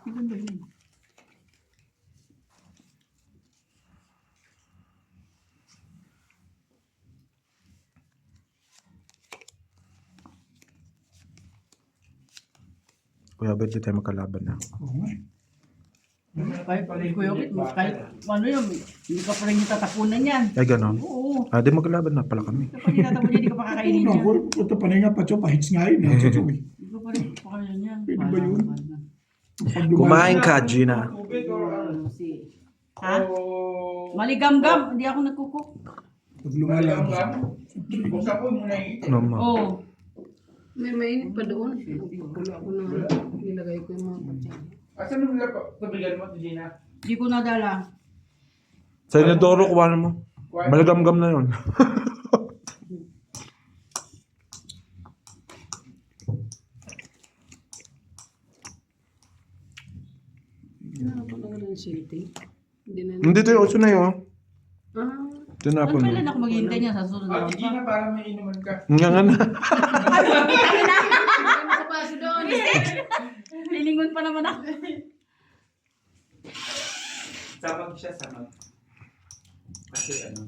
Maganda yun. Kuya Bet, di tayo magkalaban na. Oo nga. Kahit Kuya Kit, kahit ano yun, hindi ka pa rin tatapunan yan. Ay, gano'n. Oo. Ah, di magkalaban na pala kami. Kapag hindi tatapunan, hindi ka pa kakainin Ano yan. ko, ito panay nga pa, Cho, pahits nga yun. Cho, Cho, eh. Hindi ka pa rin pakakainin yan. Pwede ba yun? Pag Kumain ka, Gina. Ha? Maligam-gam, hindi ako nagkukok. Pag lumalaban. Buksan ko muna yung No, ma. Oo. May mainit pa doon. Kulo ako na nilagay ko yung mga kutsara. Asan mo nila pabigan mo, Gina? Hindi ko nadala. Sa inodoro, kuha mo. Malagam-gam na yun. Nakapag ako ng silti. Hindi na. Hindi ito yung 8 na yun. Ah, Tinapon mo. Kailan ako maghihintay niya sa susunod na Gina, para may inuman ka. Nga nga na. ano sa paso doon? Lilingon pa naman ako. Samag siya, samag. Kasi ano,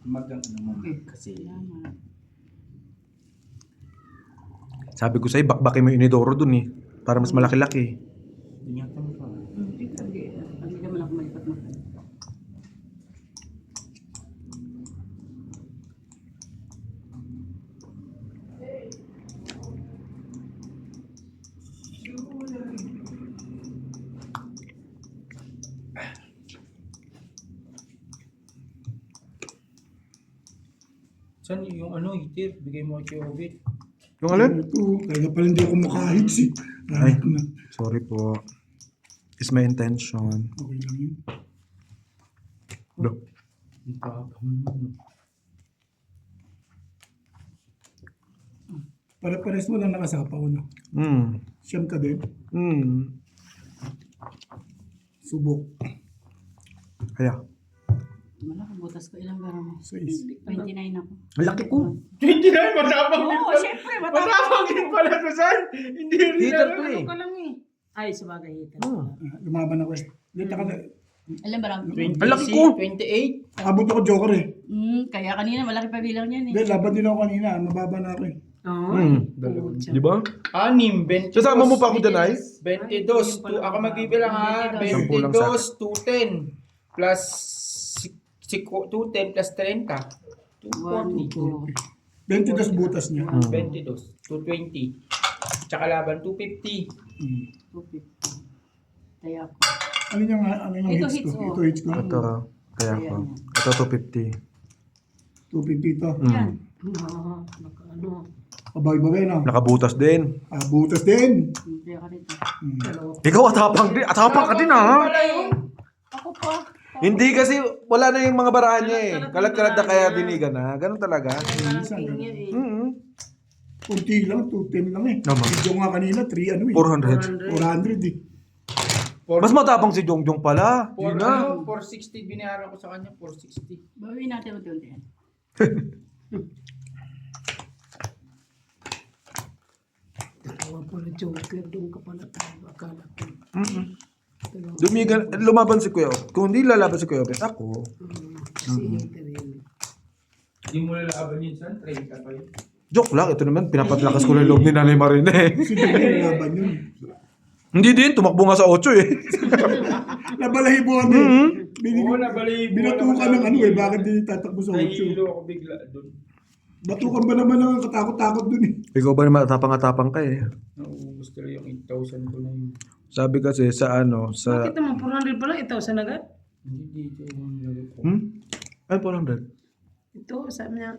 magang ano mo. Kasi Sabi ko sa'yo, bakbakin mo yung inodoro dun eh. Para mas malaki-laki. ingatan mo pa. Hindi naman ako malipat mo. Saan yung ano, itir? Bigay mo kay Obit. Yung alin? Ito, kaya pala hindi ako makahits eh. Ay. Ay. Na. Sorry po. Is my intention. Okay lang yun. Do. Ang tapang. Pare-pares mo lang nakasapaw na. Siyam ka din. Subok. Kaya. Malaki, butas ko ilang garo mo. 6. 29 ako. Ang laki ko. Hindi na, matapang din Oo, pala. syempre, Matapang din pala to, San. Hindi rin Heater na. to eh. Ano ka lang eh. Ay, sabagay hita. Lumaban ako eh. Dito ka na. Alam ba lang? Ang laki ko. 28. Abot ako joker eh. Kaya kanina malaki pa bilang niyan eh. Hindi, laban din ako kanina. Mababa na ako eh. Oo. Di ba? 6, 22. Kasama mo pa ako dyan ay? 22. Ako magbibilang ha. 10 lang sa 22, 210. Plus 210 plus 30. 240. 22 butas niya. 22. 220. Tsaka laban 250. 250. Kaya ako. Ano yung Ito hits hits, ko? oh. Ito hits ko. Ito. Kaya ko. Ito 250. 250 ito. Yan. Ah, naka ano. Pabay-babay na. Nakabutas din. Butas din. Kaya ka rito. Ikaw atapang din. Atapang ka din ha. Ako pa. Hindi kasi wala na yung mga barahan niya eh. Kalat-kalat na kaya dinigan na. Ganun talaga. Minsan, King ganun. niya eh. Kunti lang, 210 lang eh. Naman. Video nga kanina, 3 ano eh. 400. 400 eh. Mas matapang si Jongjong pala. Yun na. 460 binayaran ko sa kanya, 460. Bawin natin unti-unti yan. Dalawa pala joker doon ka pala tayo. Akala ko. Lumaban si Kuya Ot. Kung hindi lalaban si Kuya Ot, ako. Kasi hita rin. Hindi mo lalaban yun, San. 30 pa yun. Joke lang. Ito naman, pinapatlakas ko lang yung loob ni Nanay Marina eh. Kasi hindi laban yun. Hindi din, tumakbo nga sa 8 eh. Nabalahibuan eh. Oo, nabalibo. Binatukan ng ano eh. Bakit di tatakbo sa 8? Nahihilo ako bigla doon. Batukan ba naman ng katakot-takot dun eh. Ikaw ba naman atapang-atapang ka eh. Nauubos ko lang yung 8,000 ko na yun. Sabi kasi sa ano, sa... Bakit naman 400 pala? 1,000 agad? Hindi dito yung laro ko. Ay, 400. Ito, sabi niya,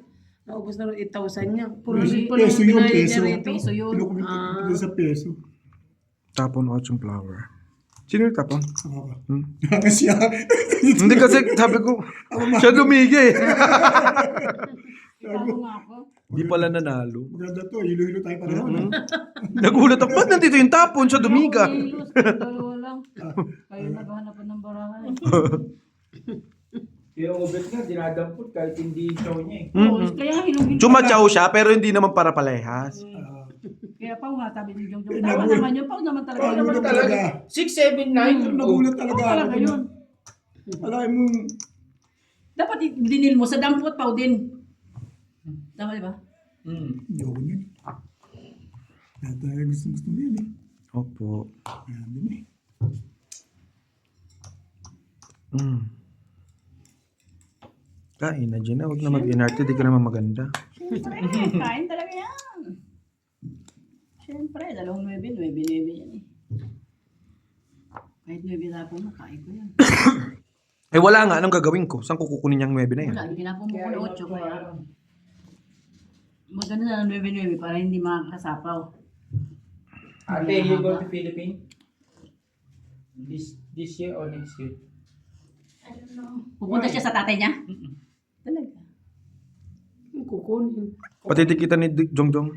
naubos na rin 8,000 niya. 400 pala Peso yung yun, binayad niya peso. rito. Piso yun. Pinukumit sa peso. Tapon 8 flower. Sino yung tapon? Kasi Hindi kasi sabi ko, siya dumigi eh. Ikaw nga ako. Hindi pala nanalo. maganda to. Hilo-hilo tayo pareho. Nagulat ako, ba't nandito yung tapon? Siya dumiga. Kilos, dalawa lang. Kayo naghahanapan ng barahan. Yung ubet nga, dinadampot kahit hindi show niya eh. Oo, kaya nga Chumachaw siya, pero hindi naman para palehas. Kaya Pao nga, sabi ni Jong Jong, Eh, tama nagulat. naman yun, Pao naman talaga. Pao naman yun. talaga. 679. Nagulat talaga Pao talaga ako. yun. Alam mo, Dapat dinil mo sa dampot, Pao din. Tama di ba? joke yun. Lahat tayo gusto mo yan eh. Opo. Ayan din eh. Kain na, Gina. Huwag na mag-inarte. Di ka naman maganda. Siyempre, kain talaga yan. Siyempre, 2-9 yan eh. Kahit 9 tapo na, kain ko yan. Eh, wala nga. Anong gagawin ko? Saan ko kukunin yung 9 na yan? Wala, tinapon mo ko na 8 kaya. Maganda na ng 9-9 para hindi makakasapaw. Ate, you go to Philippines? This year or next year? Pupunta siya sa tatay niya? Talaga. Kukunin. Pati kita ni Jongjong.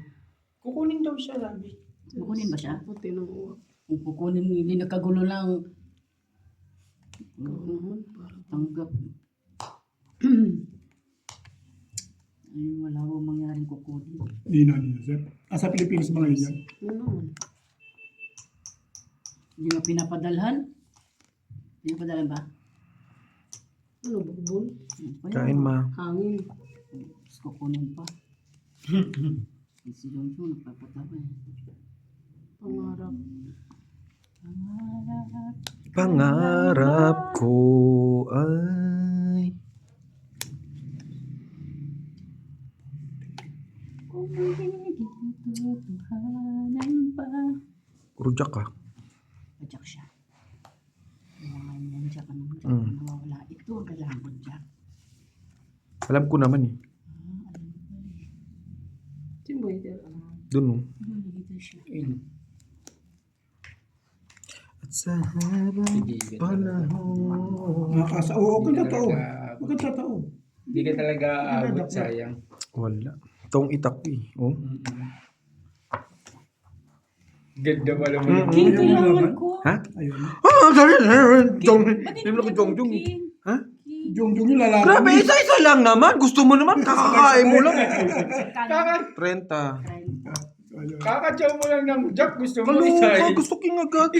Kukunin daw siya, sabi. Kukunin ba siya? Puti ng uwak. Kung kukunin, hindi nagkagulo lang. Naman, parang Tanggap. Ay, wala ko mangyaring kukunin. Hindi na, sir. Sa Pilipinas mga yan. ano naman. Hindi nga pinapadalhan. Pinapadalhan ba? Ano, bubol? Kain, ma. Hangin. Tapos kukunin pa. Si Jongchong nagpapatawa eh. Pangarap. Pangarap. Pangarap ko ay... Kung hindi totohanan pa. Rujak ka. Badyak siya. Nandiyak ka nang nawawala. Ito ang kailangan ko dyan. Alam ko naman eh. Sino ba ito? Doon oh. Dito siya. At sa habang panahon... Oo, kung totoo. Kung totoo. Hindi ka talaga aabot, sayang. Wala. Itong itak eh. Oh. Ganda pala mo. King, kailangan ko. Ha? Ayun. Ah, sorry. Jong. Ba't Hindi mo na Jongjong eh. King? Ha? Jong yung lalaki. Grabe, isa-isa lang naman. Gusto mo naman, kakakain mo lang. Kano? 30. Kakachaw mo lang ng jack, gusto mo Kaloka, isay. gusto king agad.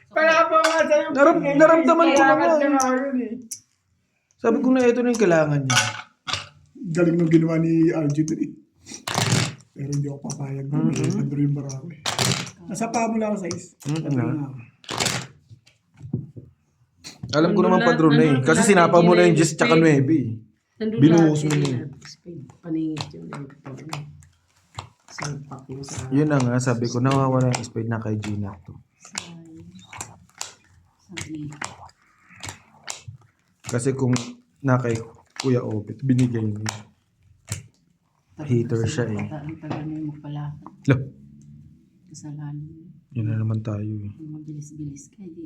Para pa nga sa'yo. Naramdaman ko na nga Kaya eh. nga yun eh. Sabi ko na ito na yung kailangan niya. Galing nung ginawa ni RG to eh. Pero hindi ako papayag doon. Nandun yung barako eh. Nasa pa mo lang sa is. Alam ko naman padron na eh. Kasi sinapa mo na yung 10 tsaka 9 eh. Nandun Binuhos lahat mo eh, na eh. Spain. Paningit yun. Salpak mo sa... Yun na nga, sabi ko, nawawala yung speed na kay Gina to. Kasi kung na kay Kuya Obet, binigay niya. Hater siya eh. Ang tagal mo yung pala. Lo, Kasalanan. yun na naman tayo eh. Mabilis-bilis ka, hindi.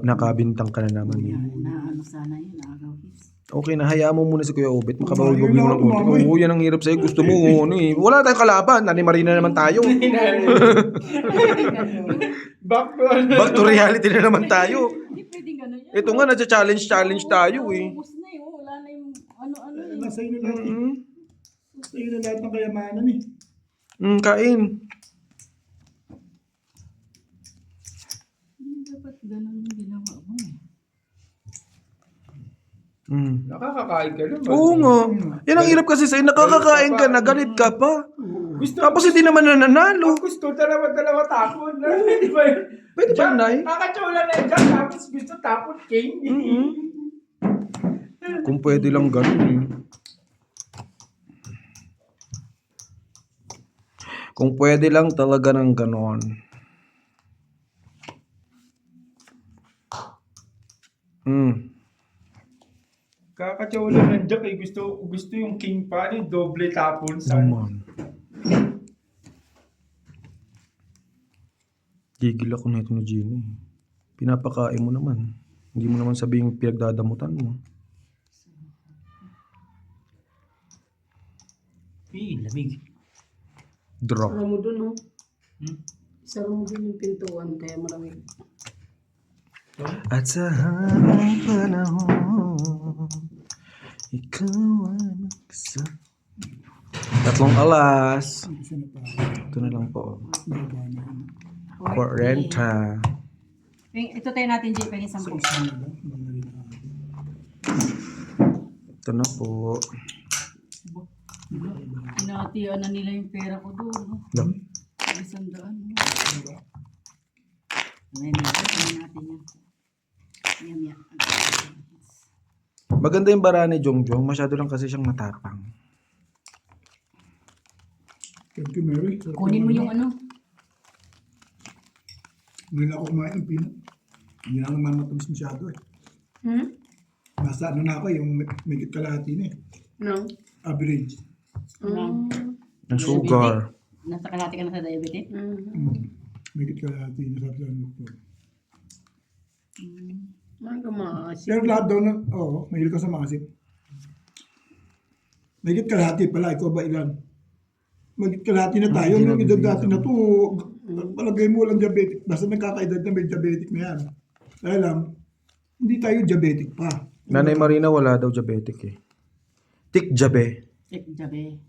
Nakabintang ka na naman eh. Naano sana yun, nakagawis. Okay na, hayaan mo muna si Kuya Obet. Makabawag-wag mo ng konti. Tumamoy. Oo, yan ang hirap sa'yo. Gusto mo, ano eh. Wala tayong kalaban. Nani Marina naman tayo. Back to ano. Back to reality na naman tayo. Hindi pwedeng gano'n yan. Ito nga, nasa-challenge tayo eh. Ubus na eh, wala na yung ano-ano eh. Nasa inyo lahat eh. Nasa inyo lahat ng kayamanan eh. Kain. Hindi dapat gano'n yung ginawa mo eh. Nakakakain ka naman. Oo nga. Yan ang hirap kasi sa'yo. Nakakakain ka na, galit ka pa. Gusto Tapos hindi naman nananalo. gusto dalawa tapon. Di ba yun? Pwede ba, Nay? Kakachaw lang na dyan, tapos gusto tapon king. Kung pwede lang ganun eh. Kung pwede lang talaga ng ganon. Kakachaw lang ng jack eh. Gusto yung king pa, yung doble tapon. Naman. Gigil ako na ito ni Gino. Pinapakain mo naman. Hindi mo naman sabihin pinagdadamutan mo. Lamig. Drop. Sara mo dun, no? Sara mo dun yung pintuan, kaya malamig. At sa habang panahon, ikaw ang Tatlong alas. Hindi siya napahal. Ito na lang po. Baba na yun. For renta. Ito tayo natin, Jay, pwede Sa 10. isa na lang. Mga rin ako. Ito na po. Pinatian na nila yung pera ko doon. No? Look. 100. No? Diba? Ngayon, natin yan. Yan, yan. Maganda yung bara ni Jongjong. Masyado lang kasi siyang matapang. Thank you, Mary. Sarap Kunin mo naman. yung ano. Hindi na ako kumain ng peanut. Hindi na ako naman matamis masyado eh. Hmm? Nasa ano na ako, yung may kalahati na eh. No? Average. Mm. Ng sugar. Nasa kalahati ka na sa diabetes. May kalahati na sabi sa doktor. May kumaasin. Pero lahat daw na, oo, mahilig ka sa maasim. May kalahati pala, ikaw ba ilan? May kalahati na tayo, nung edad dati na to, palagay mo lang diabetic, basta nagkakaedad na may diabetic na yan. Kaya lang, hindi tayo diabetic pa. Nanay Marina wala daw diabetic eh. Tik-jabe. Jabe.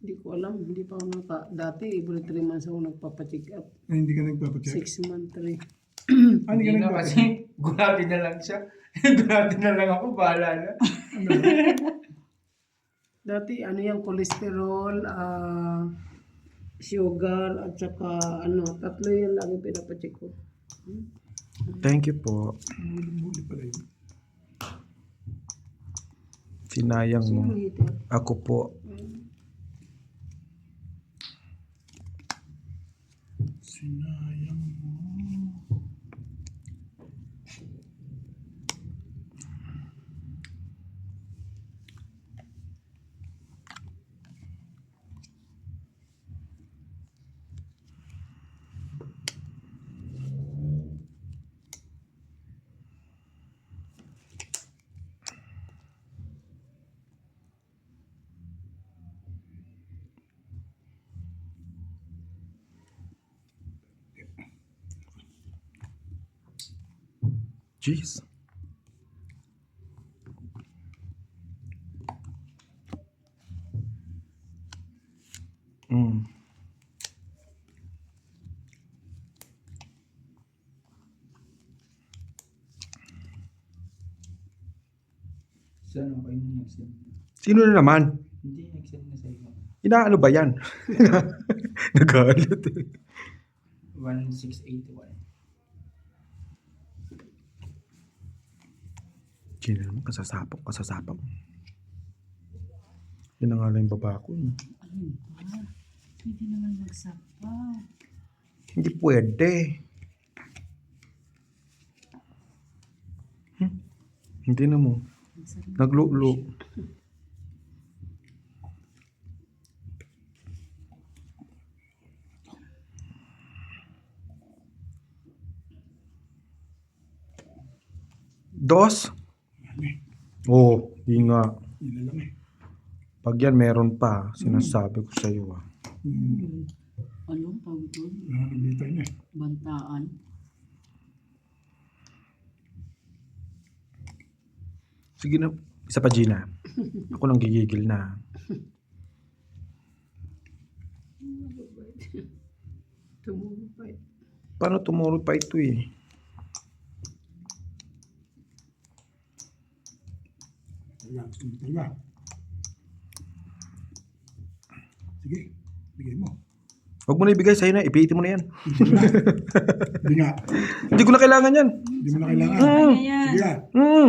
Hindi ko alam. Hindi pa ako dati, every 3 months ako nagpapacheck up. Ay, hindi ka nagpapacheck. 6 months 3. Ah, hindi ka Hindi na nagpapacheck. kasi gulati na lang siya. Gulati na lang ako, bahala na. Dati, ano yung cholesterol, sugar, at saka, ano, 3 yan lagi pinapacheck ko. Thank you po. Buli pala yun. Sinayang mo. Sino heater? Ako po. Sinayang mo. Jeez. Mm. Saan ako yung nag-send? Sino na naman? Hindi, nag-send na sa iyo. Inaano ba yan? Nagalit eh. 1681. Gina naman, kasasapang. Yun na nga lang yung baba ko. Ayun ba? Hindi naman magsapa. Hindi pwede. Hindi na mo. Naglulo. Dos? Oo, di nga. Yun na lang eh. Pag yan meron pa, sinasabi ko sa iyo ah. Anong tawag doon? Nakalagay na eh. Bantaan. Sige na, isa pa Gina. Ako nang gigigil na. Tumulo pa eh. Paano tomorrow pa ito eh? Talaga, gusto mo talaga. Sige, bigay mo. Huwag mo na ibigay, sa'yo na, ipitin mo na yan. Hindi nga, Hindi ko na kailangan yan. hindi mo na kailangan. Kanya yan. Sige ah.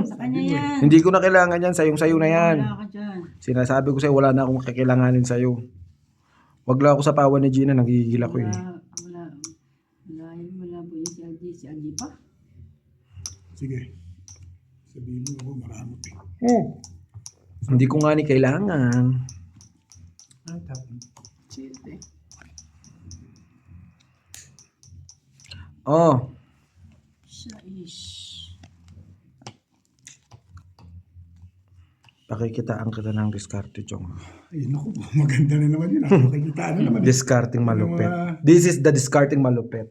Sa kanya yan. Hindi ko na kailangan yan, sayong-sayo na yan. Wala ka dyan. Sinasabi ko sa'yo, wala na akong kakailanganin sa'yo. Wag lang ako sa pawa ni Gina, nagigigil ako eh. Wala po yung si Algie. Si Algie pa? Sige. Sabihin mo ako, maramot eh. Hindi ko nga ni kailangan. Ano tapos? Chile. Oh, Siya is... pakikitaan kita ng diskarte, Chong. Ay, naku, maganda na naman yun. Makikitaan na naman. Discarding malupit. This is the discarding malupit.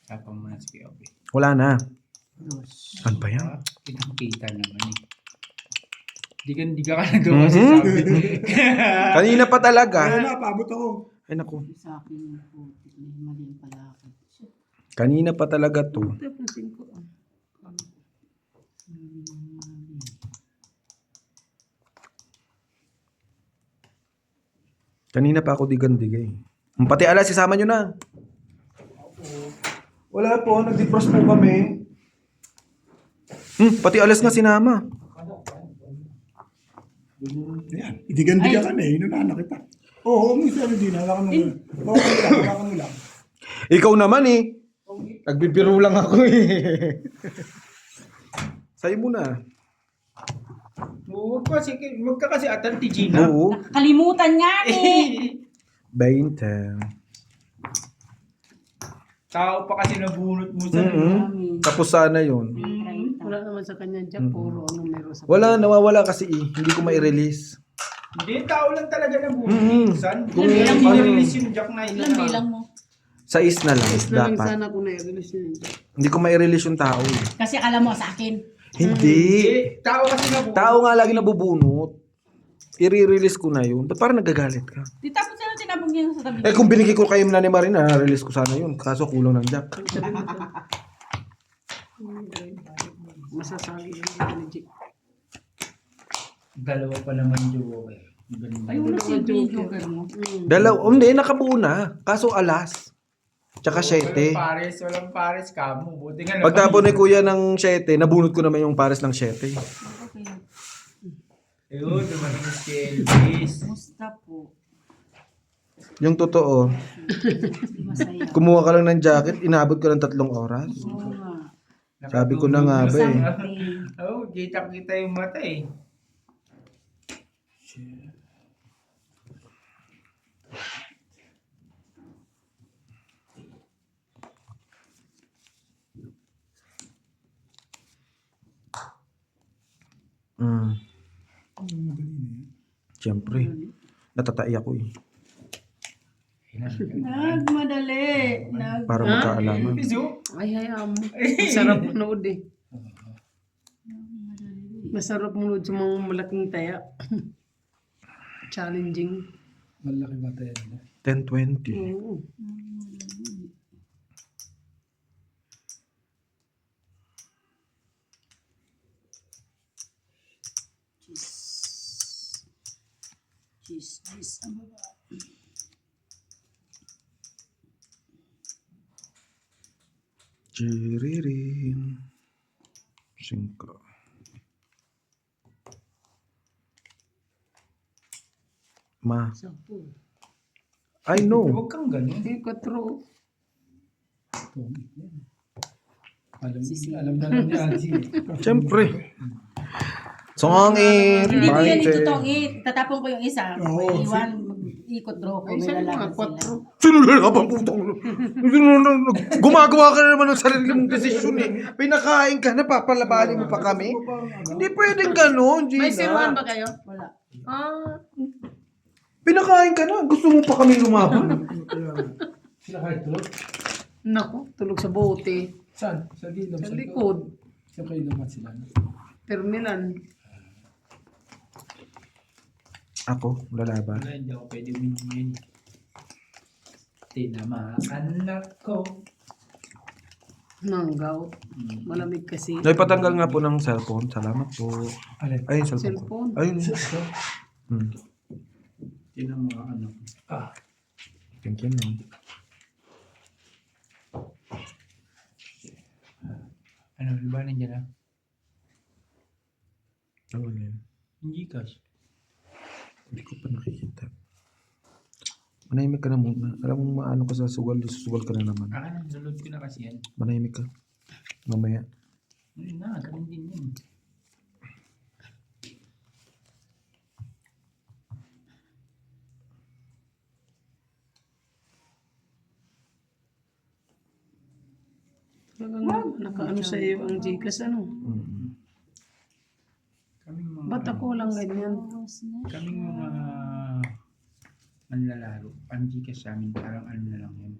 Tapang mo na si Obi. Wala na. Dos. Ano ba yan? Pinakita naman eh. Hindi ka nagawa sa sabi. Kanina pa talaga. Kaya na, paabot ako. Ay naku. Sa akin yung putik na mali yung palakad. Kanina pa talaga to. Tapusin ko. Kanina pa ako digandigay. Pati alas, isama nyo na. Wala po, nag-defrost po kami. Pati alas nga sinama. Ayan, idigan-digan ka na eh. Inunahan kita. Oo, Mr. Regina, hawakan mo lang. Hawakan mo lang. Ikaw naman eh. Nagbibiro lang ako eh. Sa'yo muna. Huwag ka kasi atanti, Gina. Oo. Nakalimutan nga eh. 20. Tao pa kasi nabunot mo sa Tapos sana yun. Wala naman sa kanya dyan. Puro ano meron sa Wala, nawawala kasi eh. Hindi ko mai-release. Hindi, tao lang talaga nabunot. San? Kung Hindi ano- nililis yung jack na Ilan bilang mo? Sa is na lang, Is na lang dapat. sana kung na-release niya dyan. Hindi ko mai-release yung tao eh. Kasi akala mo sa akin. Hindi. Tao kasi nabunot. Tao nga lagi nabubunot. I-release ko na yun. Ba't parang nagagalit ka? Di tapos sila tinabog niya sa tabi. Eh kung binigay ko kay Nani Marina, na-release ko sana yun. Kaso kulang ng jack. Masasagi yung legit. Dalawa pa naman yung Ay, wala si Joker mo. Hindi, nakabuo na. Kaso alas. Tsaka 7. Walang pares ka mo. Buti nga Pagtapon ni kuya ng 7, nabunot ko naman yung pares ng 7. Okay. Ayun, dumating si Elvis. Musta po? Yung totoo, Masaya. kumuha ka lang ng jacket, inabot ko ng 3 oras. Oo nga. Sabi ko na nga ba eh. Oo, kita yung mata eh. Siyempre, natatai ako eh. Nagmadali. Para magkaalaman. Ay, hayaan mo. Masarap manood eh. Masarap manood sa mga malaking taya. Challenging. Malaki ba tayo? 10:20. Oo. Cheese. Ang baba. Chiririn. 5. Ma, Sampo. I know. Huwag kang ganun. Eh, 4. Alam na lang niya. Siyempre. Songit. Hindi ko yan Bite. itutongit. Tatapon ko yung isa. Oo. Iwan, mag-ikot draw ko. Ay, May saan lalaban mga sila. 4? Sinulala ka pang putang. Gumagawa ka na naman ng sarili mong desisyon eh. Pinakain ka na, papalabanin mo pa kami. Hindi pwedeng ganun, May siruan Gina. ba kayo? Wala. Ah, Pinakain ka na, gusto mo pa kami lumaban. nako, tulog sa bote. Saan? Sa gilom? Sa likod. Sa kayo naman sila. Terminal. Ako, lalaban. Wala, hindi ako pwede win. Tinamaan ako. Nanggaw. Malamig kasi. Naipatanggal nga po ng cellphone. Salamat po. Ay, cellphone ko. Cellphone. Ayun. Tinamaan ako. Thank you, ma'am. Ano, diba nandiyan na? Ano yun? Hindi cash. Hindi ko pa nakikita. Manahimik ka na muna. Alam mo maano ka sa sugal, susugal ka na naman. Nalulod ko na kasi yan. Manahimik ka. Mamaya. Ayun na, ganun din yan. Talagang nakaano sa iyo ang Gcash ano. Kaming mga, Ba't ako lang ganyan? kaming mga manlalaro. Ang Gcash sa amin, parang ano na lang yan.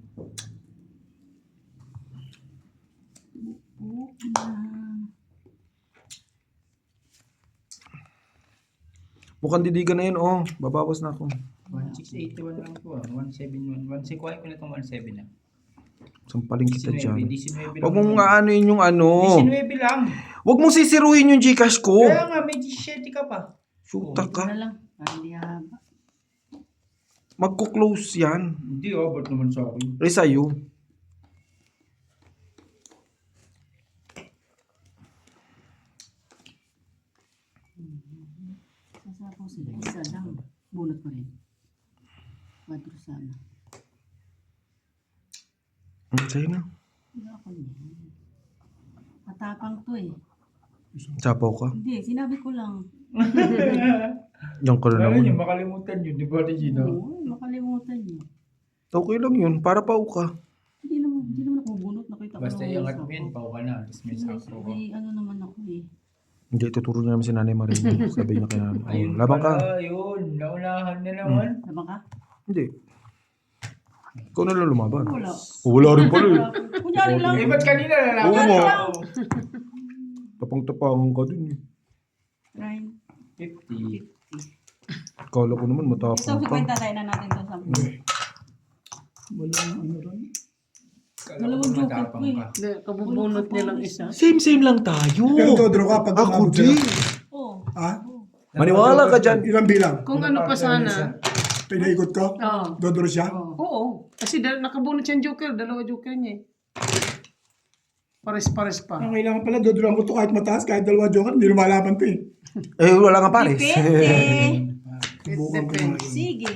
Mukhang didigan na yun, oh. Babawas na ako. 1681 lang po. 171. 1 kuhain ko na itong 17 na. Sampaling kita 19 dyan. 19 Huwag lang. mong aanuin yung ano. 19 lang. Huwag mong sisiruhin yung Gcash ko. Kaya nga, may 17 ka pa. Shoota Ito ka. na lang. Hindi haba. Magko-close yan. Hindi ba't naman sa akin? Eh, sa'yo. Sasapaw sila. Isa lang. Bunot mo rin. 4 sana. Sa'yo na. Hindi ako niya. Matapang to eh. Sapaw ka. Hindi, sinabi ko lang. Yan ka na Kaya naman. nyo, makalimutan nyo. Di ba, Regina? Oo, makalimutan niyo. Okay lang yun. Para pa ka. Hindi naman ako bunot. Nakita ko Basta lang yung isa at ko. min, pao ka na. Tapos may sakto ka. May ano naman ako eh. Hindi, tuturo niya naman si Nanay Marina. Sabi niya kay Nanay. Ayun Oh, laban ka. pala, yun. Naunahan na naman. Tama ka? Hindi. Ikaw na lang lumaban. Wala. Oh, wala rin pala eh. Kunyari lang. Eh, ba't kanina nalaman? Oo nga. Oo. Tapang-tapangan ka dun eh. Ryan, 50. 50. Kala ko naman Ito, matapang ka. 50 tayo na natin to sa Walang ano ron. Dalawang joker ko eh. Hindi, kabubunot niya lang isa. Same lang tayo. Pero Dodro ka pag Ako umabot din. sa'yo. Oo. Ha? Maniwala ka dyan. Ilang bilang? Kung ano pa sana. Pinaikot ko? Oo. Dodro siya? Oo. Kasi nakabunot siyang joker. Dalawa joker niya eh. Pares-pares pa. Ang kailangan pala, Dodro ang to kahit mataas, kahit dalawa joker, hindi lumalaban to eh. Eh, wala nga pares. Depende. Subukan ko Depende. nga yun. Sige.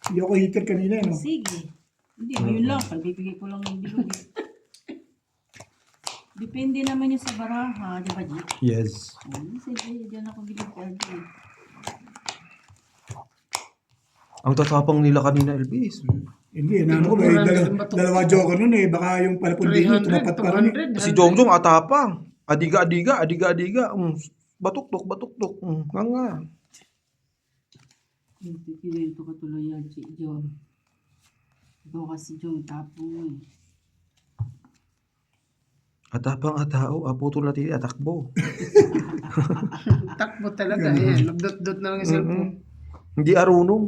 Hindi ako hitter kanina eh, no? Sige. Hindi, yun lang. Pagbibigay ko lang ng bilog eh. Depende naman yun sa baraha, di ba, G? Yes. Sige, dyan ako bilog ka, G. Ang tatapang nila kanina, Elvis. Hindi, ano ko, may dalawa joker nun eh. Baka yung palapundin nyo, tumapat pa rin eh. 200, Si Jongjong atapang. Adiga. Batuktok. Nga nga. Hindi, kinento ka tuloy yan, si John. Ikaw kasi, John, tapong mo eh. Atapang atao, aputo lati atakbo. Takbo talaga. Ayan, nagdot-dot na lang yung cellphone. Hindi arunong.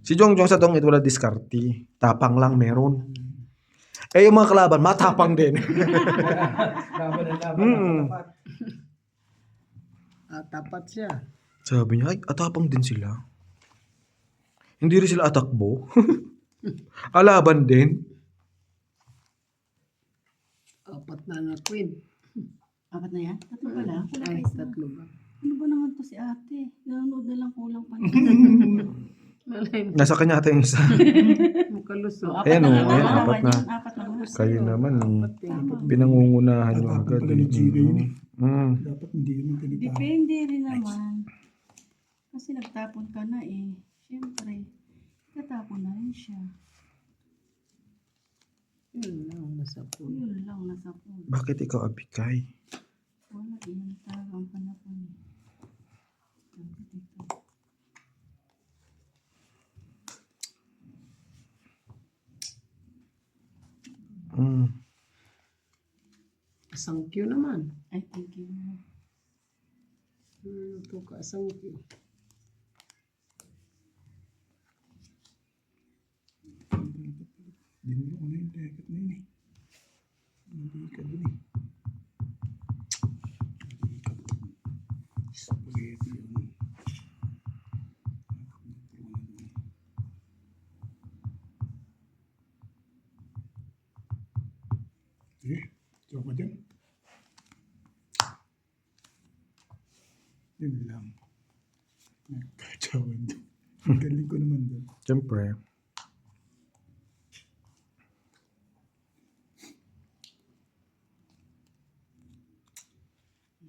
Si Jongjong sa dong ito wala diskarte. Tapang lang meron. Eh yung mga kalaban, matapang din. Laban na laban. Hmm. Tapat. Tapat siya. Sabi niya, ay, atapang din sila. Hindi rin sila atakbo. Kalaban din. Apat na queen. Apat na yan? Tatlo pa lang? Wala pa Ay, isa. tatlo ba? Ano ba naman to si ate? Nanonood na lang kulang pa. Malay mo. Nasa kanya ata yung isa. Makalusot. Ayan, na oh, nga ayan, naman apat na. yun. Apat na nga. Kayo naman eh. Tama. Pinangungunahan nyo Tatapang agad. pala ni Gino yun eh. Mm. Dapat hindi yun yung pinagtapon. Depende rin naman. Kasi nagtapon ka na eh. Siyempre, tatapon na rin siya. Yun lang, nasa pool. Yun lang, nasa pool. Bakit ikaw abikay? Wala, yun talaga ang panapon eh. Dapat ito. Mm. Asang Q naman. Ay, thank you. Ito ka, asang Q. Dinuro ko na yung dekat na yun eh. Hindi ka dun eh. Spaghetti yun. Diyan ka dyan. Yun lang. Nagkatsawan doon. Ang galing ko naman doon. Siyempre.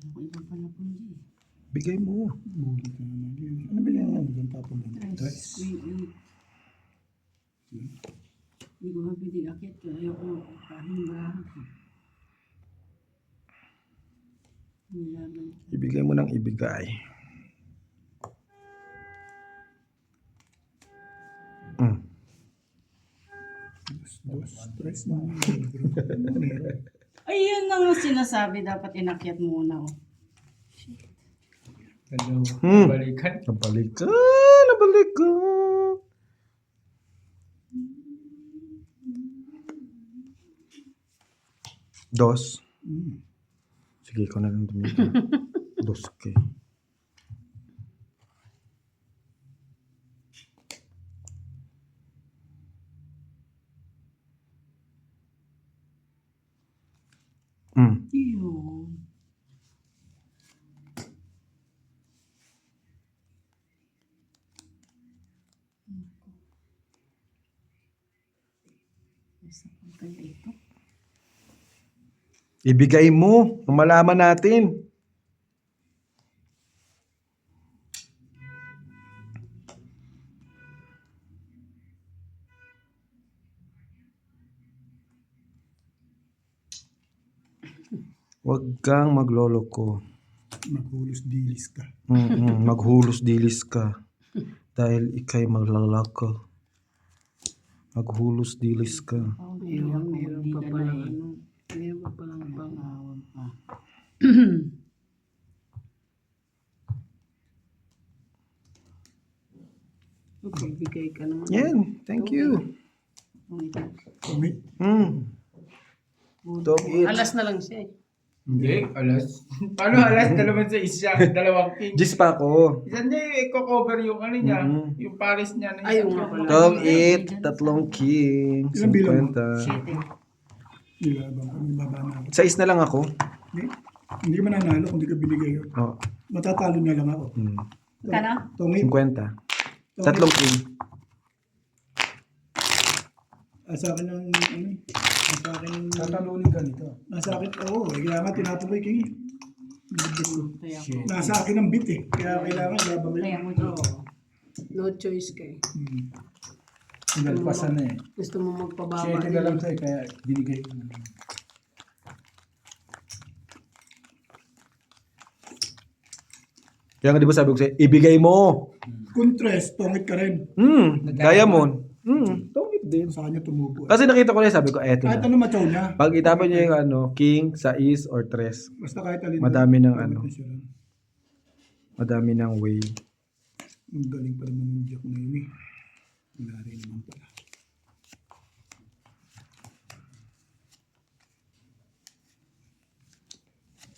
Ako ibang panapon eh. Bigay mo. Buli ka naman yun. Ano ba yan? Ano ba tapon doon? Dress. Hindi ko nga pwede akit. Ayoko kahing baraha ko. Nilaban. Ibigay mo ng ibigay. Mm. Dos. Dress na. Ayun na nga sinasabi. Dapat inakyat muna. Oh. Hello. Hmm. Balikan. Nabalik ka. Nabalik ka. Dos. Sige, ikaw na lang tumingin. Dos, okay. Yun. Isa pa tayo ito. Ibigay mo. Malaman natin. Huwag kang magloloko. Maghulos dilis ka. Maghulos dilis ka. Dahil ikay maglalako. Maghulos dilis ka. Meron pa palang ano. Meron pa palang bang. Tawag pa. Okay, bigay ka naman. Yan. Thank you. Kung ito. Tumit. Don't eat. Alas na lang siya eh. Hindi, alas. Paano alas? Dalaman sa isa. Dalawang king. Gis pa ako. Isa niya i-cover yung ano niya. Yung Paris niya. Na Ayaw nga pala. Don't eat. Tatlong king. Ilang bilang? 50. Siyete. Nilabang kami baba na ako. 6 na lang ako. Hindi ka mananalo kung di ka binigay yun. Oh. Matatalo na lang ako. Kano? Tungit. 50. Tatlong king. Sa akin ng ano eh. Sa akin ng... Tatalunin ka nito. Nasa akin, oo. Kaya nga tinatuloy king eh. Kaya ko. Shit. Nasa akin ang bit eh. Kaya kailangan labang Kaya lang. mo dito. Oo. No choice ka eh. Sinalpasan na eh. Gusto mo magpababa. Shit na lang to eh, kaya binigay ko na. Kaya nga di ba sabi ko sa'yo, ibigay mo. Kung tres, tungit ka rin. Diamond. Tungit din. Sa kanya tumubo. Kasi nakita ko na yun, sabi ko, eto Kahit na. ano matyaw niya. Pag itapon niya yung ano, king, sais, or tres, Basta kahit alin. madami ng tungit ano. na siya rin. madami ng way. Ang galing pa naman ng Jack na yun eh. Wala rin naman pala.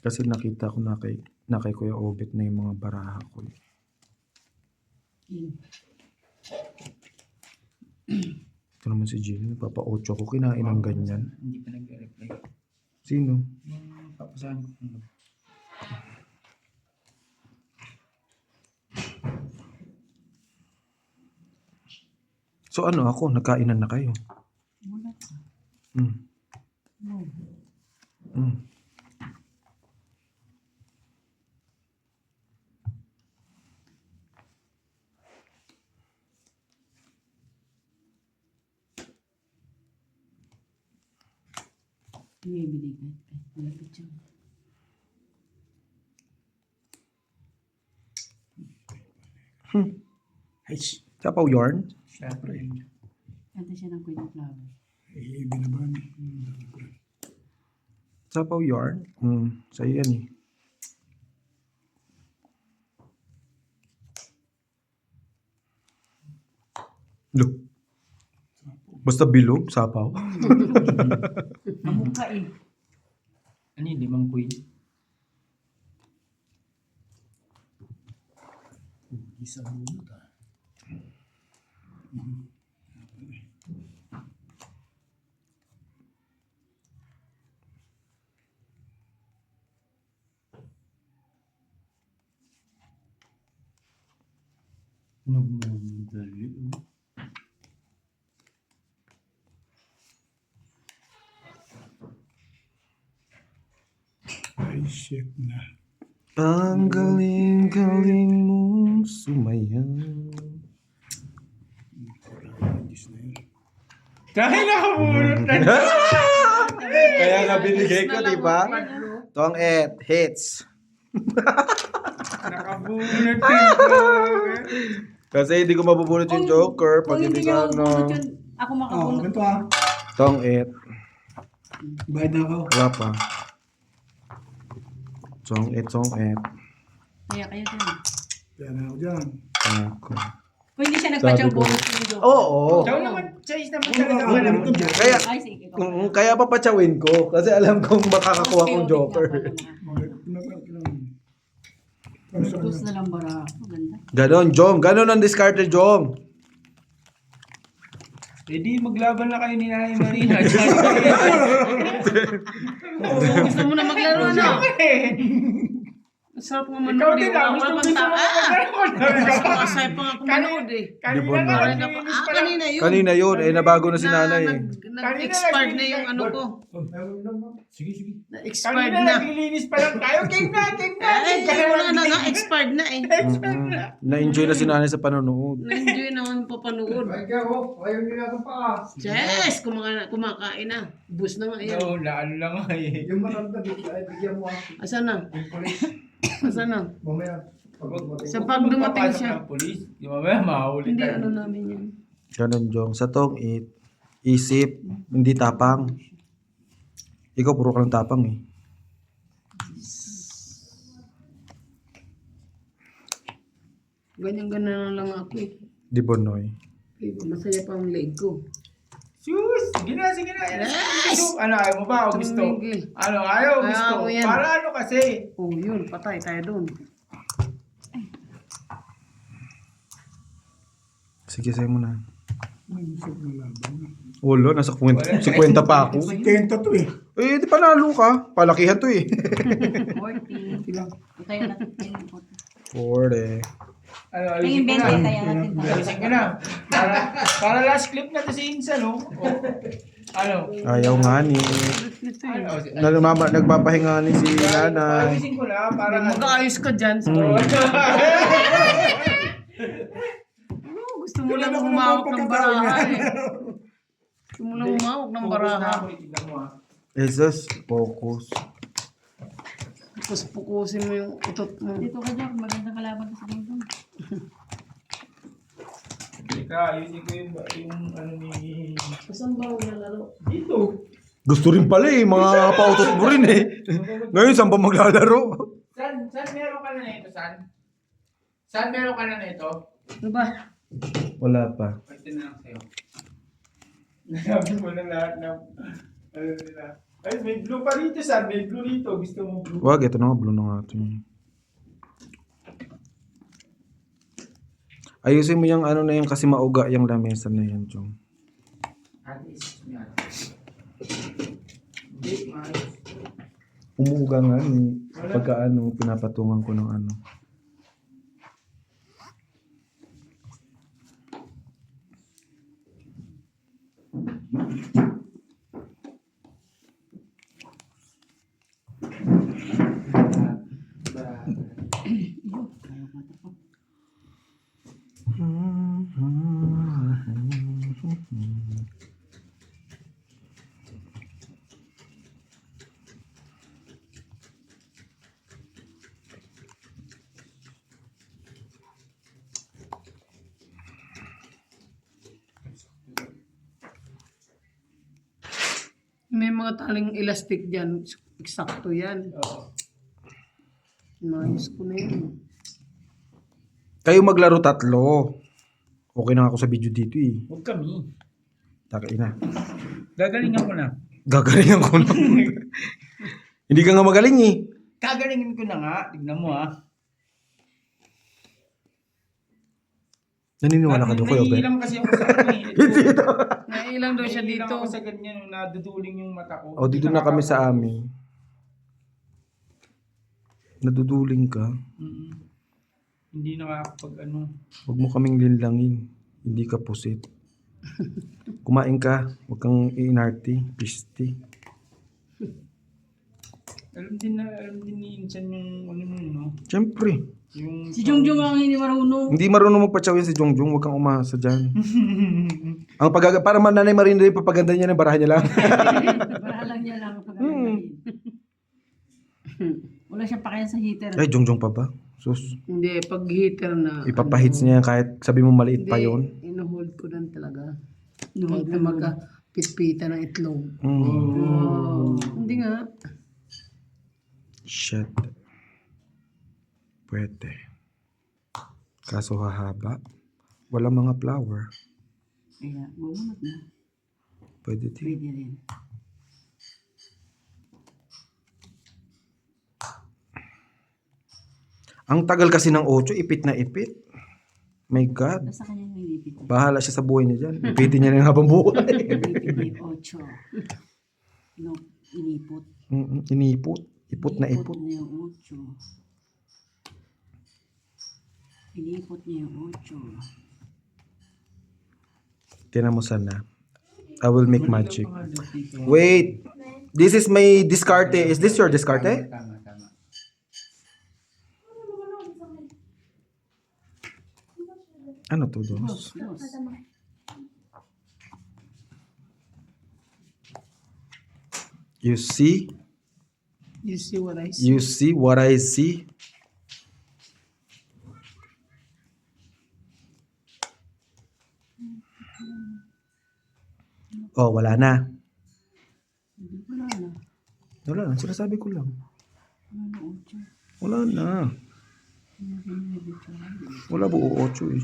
Kasi nakita ko na kay Kuya Obet na yung mga baraha ko. Ito naman si Jill, nagpapa-8 ko, kinain ng ganyan. Hindi pa nag-reply. Sino? Yung papasahan ko. So ano ako, nagkainan na kayo? Wala ka. Hmm. No. Hmm. May binigay. Malapit siya. Heish. Sapaw yarn? Siyempre. Kanta siya ng Queen of Flowers. Eh, binaban. Sapaw yarn? Sa'yo yan eh. Lo. Basta bilog, sapaw. Kamukha eh. Ano yun? 5 queen? Isang bunot ah. Nagmamadali. Ay, shit na. Ang galing-galing mong sumayaw. Diyos na yun. Dahil nakabunot na. Kaya nga binigay ko, di ba? Tong et, hits. Nakabunot yung Kasi hindi ko mabubunot yung Joker pag Kung hindi hindi niya ka mabunot ano. yun, ako Oh, makabunot. ganito ah. Tong et, Bayad na ako. wala pa. Tong et, tong et. Kaya kayo din. Kaya na ako dyan. Ako. Kung hindi siya nagpa-chow Sabi ko. bonus yung joke. Oo. Chow naman, size naman Oo, talaga. oo, Alam oo. ko dyan. Kaya, Ay, sige. kaya papatsawin ko. Kasi alam kong makakakuha kong joker. Para sa Tapos kanya. na lang bara. Maganda. Ganon, Jong. Ganon ang discarded, Jong. Eh di, maglaban na kayo ni Nanay Marina. Gusto mo na maglaro na? Ang sarap nga manood eh. Wala pang Asay pa nga kumanood eh. Kanina nga, Di ba, naglinis pa lang. Kanina yun. Kanina yun. Eh, nabago na si nanay. Nag-expired na yung ano ko. Sige, sige. Na-expired Kanina na. naglilinis pa lang tayo. Game na. Ay, wala na nga. Expired na eh. Na-enjoy na si nanay sa panonood. Na-enjoy naman papanood. Ayaw nila ito pa. Yes! Kumakain na. Bus na nga yan. Oo, ano lang nga eh. Yung matanda dito, ay bigyan mo ako. Asan na? Asan na? Mamaya. Sa pag dumating Papasok siya. ng polis, di ba ba, mahuli Hindi tayo. ano namin yan. Ganon, Jong. Sa tong isip, hindi tapang. Ikaw, puro ka lang tapang eh. Ganyan-ganyan lang ako eh. Di ba, Noy? Masaya pa ang leg ko. Sus! Sige na, sige na. Yes! Gusto, ano, ayaw mo ba? O gusto? Tumigil. Ano, ayaw, Ayaw gusto. ko yan. Para ano kasi? Oh, yun. Patay tayo doon. Sige, sa'yo mo na. May isip na laban. Wala, nasa 50 pa ako. Kenta to eh. Eh, di panalo ka. Palakihan to eh. 40. Ilang. Tayo natin. 40. Ano, Tingin alisin ko 20 na. tayo natin. Alisin ko na. Para last clip na to si Insa, no? O, ano? Ayaw nga ni. Ano? Nagpapahinga ni si nanay. Alisin ko na para ano. Mag-aayos ka dyan. Oh. Gusto mo lang humawak ng baraha eh. Gusto mo lang humawak ng baraha. Tignan mo, ah. Jesus, focus. Tapos pukusin mo yung utot mo. Dito ka dyan. Magandang kalaban ka sa dito. Teka, ayusin ko yung ano ni... Saan ba ang nalaro? Dito. Gusto rin pala eh. Mga pautos mo rin eh. Ngayon, saan pa maglalaro? San meron ka na nito, San? San meron ka na nito? Ano ba? Wala pa. Pwede na lang sa'yo. Nasabi mo na lahat ng... Ano nila. Ay, may blue pa rito, San. May blue rito. Gusto mo blue? Wag, ito na nga. Blue na nga ito. Ayusin mo yung ano na yan kasi mauga yung lamesa na yan, Jong. Atis. Yan. Hindi, maayos. Umuuga nga eh. Pagka ano, pinapatungan ko ng ano. May mga taling elastic dyan. Eksakto yan. Oo. Maayos ko na yun. Kayo maglaro tatlo. Okay na ako sa video dito eh. Huwag kami. Takai na. Gagalingan ko na. Gagalingan ko na. Hindi ka nga magaling eh. Gagalingin ko na nga. Tignan mo, ah. Naniniwala ka doon, Kuya Ben? Naiilang kasi ako sa ano eh. Nailang daw siya Naiilang dito. ako sa ganyan nung naduduling yung mata ko. O, dito na kami sa amin. Naduduling ka. Mm. Hindi nakakapag ano. Huwag mo kaming linlangin. Hindi ka pusit. Kumain ka. Huwag kang inarty. Pisti. Alam din ni Insan yung ano nun, no? Siyempre. Yung Si Jongjong ang hindi marunong. Hindi marunong magpatsaw yan si Jongjong. Huwag kang umasa dyan. Ang para mananay marino rin papaganda niya ng barahan niya lang. Barahalang niya lang. Pagkakalagay. Wala siyang pakayan sa heater. Ay, Jongjong pa ba? Sus. Hindi, pag heater na. Ipapahits niya yan kahit sabi mo maliit pa yun. Ino-hold ko lang talaga. Pag na magka-pitpita ng itlog. Mm. Hindi nga. Shit. Pwede. Kaso hahaba. Walang mga flower. Kaya, bumunot na. Pwede din. Pwede rin. Ang tagal kasi ng 8, ipit na ipit. My God. Basta kanya yung inipit. Bahala siya sa buhay niya dyan. Ipitin niya na habang buhay. Inipit na yung 8. No, inipot. Inipot. Ipot na ipot. na yung 8. Inipot niya yung 8. Tinan mo sana. I will make magic. Wait. This is my discarte. Is this your discarte? Tama, tama. Ano to, dos? Dos. You see? You see what I see? You see what I see? Oh, wala na. Wala na. Wala na. Sinasabi ko lang. Wala na 8. Wala na. Wala buo 8 eh.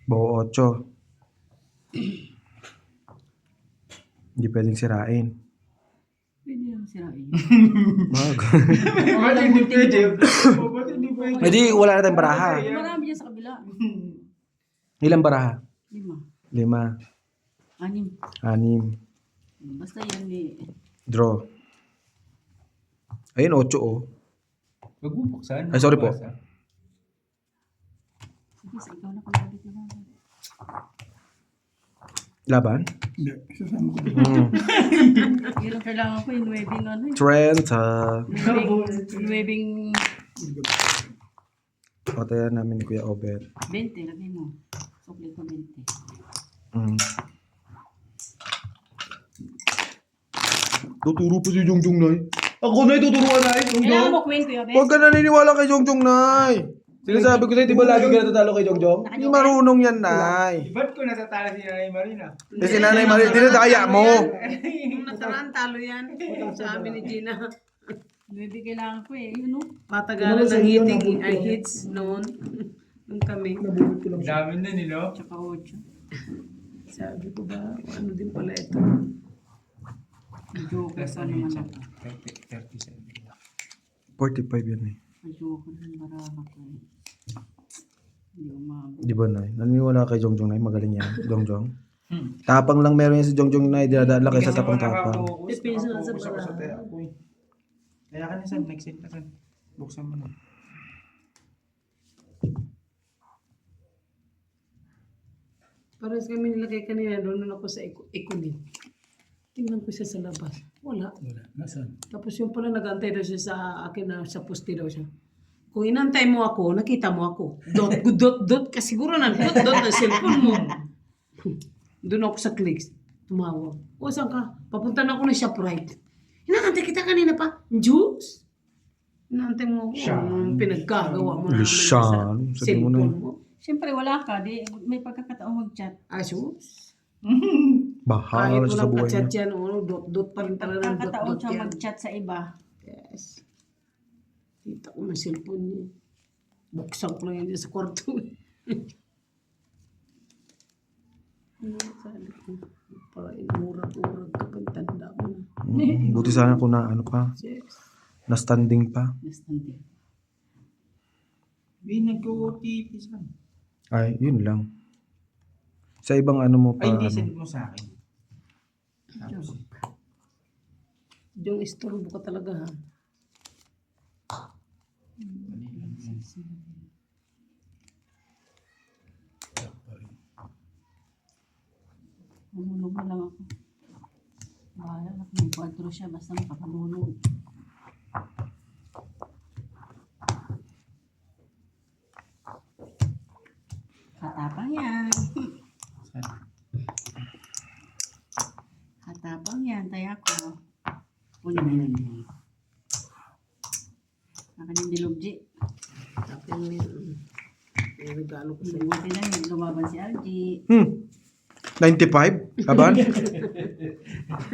Buo 8. Hindi pwedeng sirain. Pwede lang sirain. Wag. Ba't hindi pwede? Ba't hindi pwede? Hindi, wala na tayong baraha. Marami dyan sa kabila. Ilang baraha? 5. 5, 6. 6. Basta yan eh. Draw. Ayun, 8 oh. Huwag mo buksan. Ay, sorry po. Sige, sa ikaw na kalabit na lang. Laban? Hindi, sasama ko. Yun ang kailangan ko, yung 9 ano eh. 30. 9 Patayan namin ni Kuya Obet. 20, lagay mo. Sukli ko 20. Tuturo pa si Jongjong, Nay. Ako, Nay, tuturuan, Nay. Kailangan mo kwento yun, Huwag ka naniniwala kay Jongjong, Nay. Sinasabi ko sa'yo, di ba lagi ka natatalo kay Jongjong? Hindi marunong yan, Nay. Ba't ko natatala si Nanay Marina? Kasi Nanay Marie, dinadaya mo. Nung nakaraan, talo yan. Sabi ni Gina. 9 kailangan ko eh. Yun o. Patagalan ng hitting ay hits noon. Nung kami. Nabubot ko lang siya. Dami na nilo. Tsaka 8. Sabi ko ba, ano din pala ito. Joke Plus pa ano naman yun siya? ako. 37. 45 yan eh. Joke na marama ko eh. Hindi umabot. Di ba, Nay? Naniniwala kay Jongjong, Nay. Magaling yan, Jongjong. Tapang lang meron yan si Jongjong, Nay. Dinadala kayo sa tapang-tapang. Depende na sa Nakapokus ako baraha. taya ko eh. Kaya ka na saan, next set na saan. Buksan mo na. Parang kami nilagay kanina, doon ako sa Econin. Tingnan ko siya sa labas. Wala. Wala. Nasaan? Tapos yung pala nag-antay daw siya sa akin na sa poste daw siya. Kung inantay mo ako, nakita mo ako. Dot, kasiguro na dot na cellphone mo. Doon ako sa clicks. Tumawag. O, saan ka? Papunta na ako ng ShopRite. Inaantay kita kanina pa. Juice? Inaantay mo ako. Anong pinagkagawa mo na naman sa Lishan. Sabi mo na cellphone yun. mo. Siyempre wala ka. Di, may pagkakataong mag-chat. Asus? Bahala Kahit siya sa walang buhay ka-chat niya. yan, dot pa rin talaga ng Pagkakataon dot siya yan. mag-chat sa iba. Yes. Kita ko ng cellphone niya. Buksan ko lang yan sa kwarto. Sabi ko, para inurag-urag ka pang tanda mo na. Buti sana kung na ano pa. Yes. Na standing pa. Basta hindi. May nag-OTP saan? Ay, yun lang. Sa ibang ano mo pa. Ay, hindi Ano. send mo sa akin. Tapos, Yung istorbo ka talaga ha. Mahulog na lang ako. Bahala na kung may kwadro siya. Basta makapamulog. Katapang yan. Saan? Katapang yan. Taya ko. Kunin na yun. Nakanin dilugji. Tapos yung regalo ko sa Buti lang yung lumaban si RG. 95? Laban?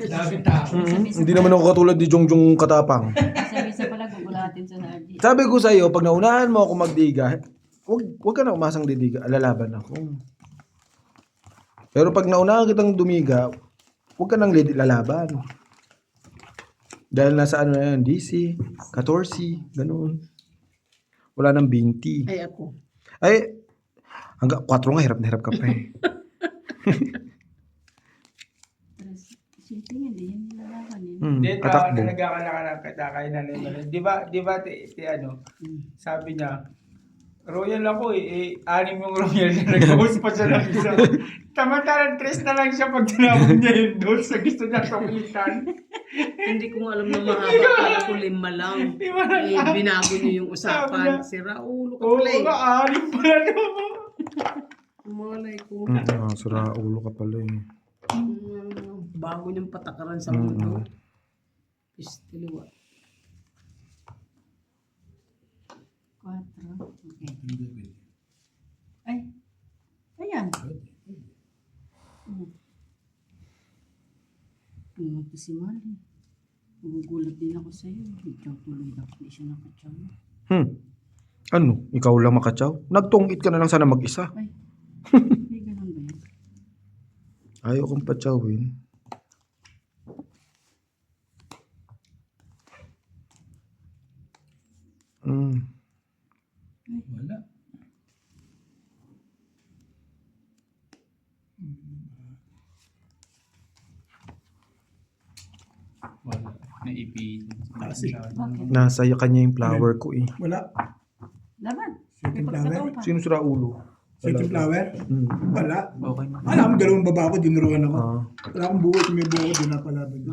Daming tao. Hindi naman ako katulad ni Jongjong Katapang. Isa-isa pala gugulatin sa Sardi. Sabi ko sa'yo, pag naunahan mo ako magdiga, wag ka na umasang didiga, lalaban ako. Pero pag naunahan kitang dumiga, wag ka nang lalaban. Dahil nasa ano na yan, DC, 14, ganoon. Wala nang 20. Ay, ako. Ay, hanggang 4 nga, hirap na hirap ka pa eh. Pero simple nga, di yan nilalaban eh. Dito, Atakbo. nagkakalakaran kita kay Nanay Malen. Di ba, ti ano, sabi niya, royal ako anim yung royal na nag-host pa siya ng isa. Tamantaran, 3 na lang siya pag tinapon niya yung doon sa gusto niya tumitan. Hindi ko nga alam na mahaba. Kala ko 5 lang. Di ba Eh, binago niyo yung usapan. Sabi niya, Si Raulo ka Oo, pala eh. anim pala to. Malay ko. Sira ulo ka pala eh. Bago niyang patakaran sa mundo. Pistiliwa. 4. Okay. Ay. Ayan. Pumunta si Mali. Nagugulat din ako sa'yo. Ikaw tuloy dapat hindi siya nakatsaw. Ano? Ikaw lang makatsaw? Nagtungit ka na lang sana mag-isa. Ay. May ganun ba yun? Ayaw kong patsawin. Wala. Wala. Naipin. Kasi. Nasa kanya yung flower ko eh. Wala. Laban. Second May pagkataon flower. pa. Sino sira ulo? Second flower. Wala. Okay na. Alam, dalawang baba ko, dinuruan ako. Ah. Wala akong buhok, may buhok, din napalaban.